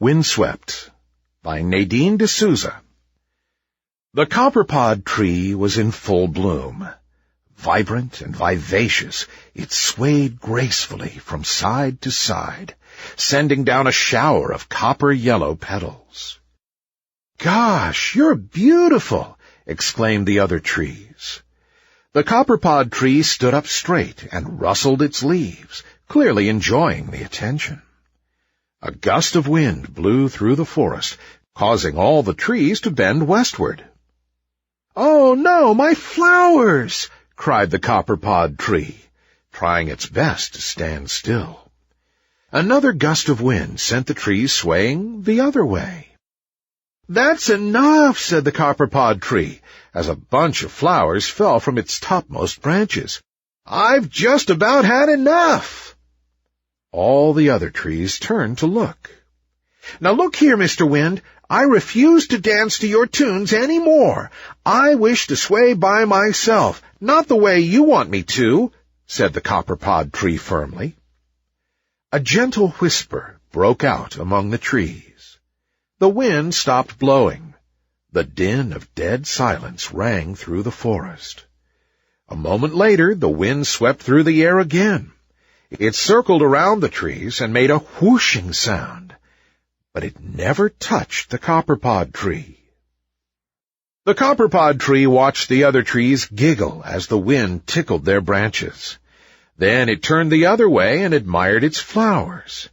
Windswept by Nadine D'Souza. The copperpod tree was in full bloom. Vibrant and vivacious, it swayed gracefully from side to side, sending down a shower of copper-yellow petals. "Gosh, you're beautiful!" exclaimed the other trees. The copperpod tree stood up straight and rustled its leaves, clearly enjoying the attention. A gust of wind blew through the forest, causing all the trees to bend westward. "Oh, no, my flowers!" cried the copperpod tree, trying its best to stand still. Another gust of wind sent the trees swaying the other way. "That's enough," said the copperpod tree, as a bunch of flowers fell from its topmost branches. "I've just about had enough." All the other trees turned to look. "Now look here, Mr. Wind, I refuse to dance to your tunes any more. I wish to sway by myself, not the way you want me to," said the copperpod tree firmly. A gentle whisper broke out among the trees. The wind stopped blowing. The din of dead silence rang through the forest. A moment later, the wind swept through the air again. It circled around the trees and made a whooshing sound, but it never touched the copperpod tree. The copperpod tree watched the other trees giggle as the wind tickled their branches. Then it turned the other way and admired its flowers.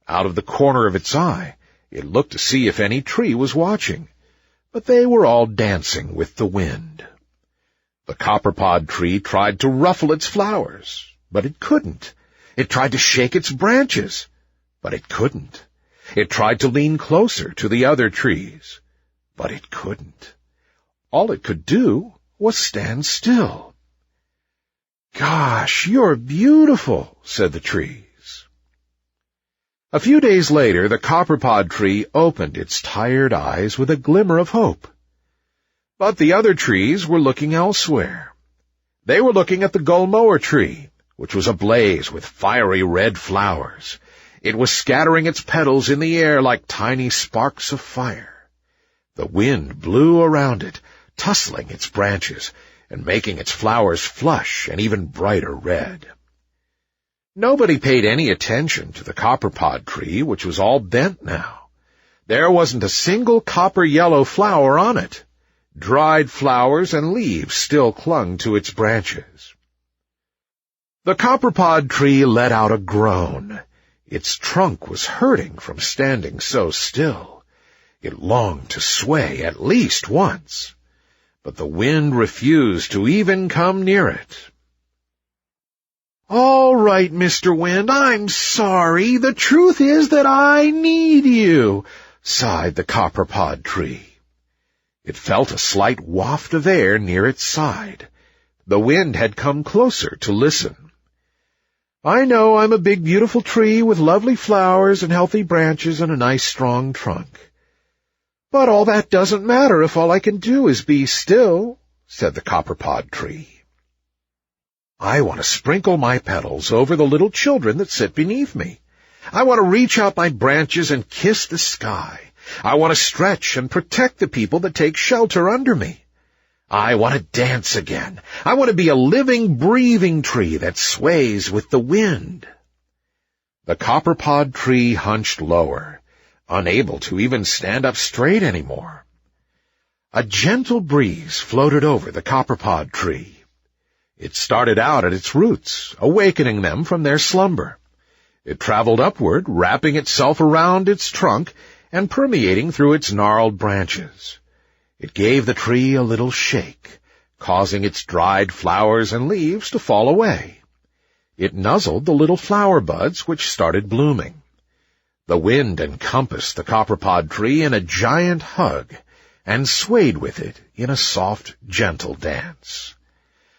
Out of the corner of its eye, it looked to see if any tree was watching, but they were all dancing with the wind. The copperpod tree tried to ruffle its flowers, but it couldn't. It tried to shake its branches, but it couldn't. It tried to lean closer to the other trees, but it couldn't. All it could do was stand still. "Gosh, you're beautiful," said the trees. A few days later, the copperpod tree opened its tired eyes with a glimmer of hope. But the other trees were looking elsewhere. They were looking at the gull-mower tree, which was ablaze with fiery red flowers. It was scattering its petals in the air like tiny sparks of fire. The wind blew around it, tussling its branches and making its flowers flush and even brighter red. Nobody paid any attention to the copperpod tree, which was all bent now. There wasn't a single copper-yellow flower on it. Dried flowers and leaves still clung to its branches. The copperpod tree let out a groan. Its trunk was hurting from standing so still. It longed to sway at least once, but the wind refused to even come near it. "All right, Mr. Wind, I'm sorry. The truth is that I need you," sighed the copperpod tree. It felt a slight waft of air near its side. The wind had come closer to listen. "I know I'm a big, beautiful tree with lovely flowers and healthy branches and a nice, strong trunk. But all that doesn't matter if all I can do is be still," said the copperpod tree. "I want to sprinkle my petals over the little children that sit beneath me. I want to reach out my branches and kiss the sky. I want to stretch and protect the people that take shelter under me. I want to dance again. I want to be a living, breathing tree that sways with the wind." The copperpod tree hunched lower, unable to even stand up straight anymore. A gentle breeze floated over the copperpod tree. It started out at its roots, awakening them from their slumber. It traveled upward, wrapping itself around its trunk and permeating through its gnarled branches. It gave the tree a little shake, causing its dried flowers and leaves to fall away. It nuzzled the little flower buds which started blooming. The wind encompassed the copperpod tree in a giant hug and swayed with it in a soft, gentle dance.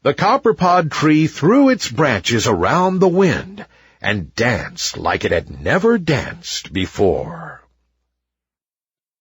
The copperpod tree threw its branches around the wind and danced like it had never danced before.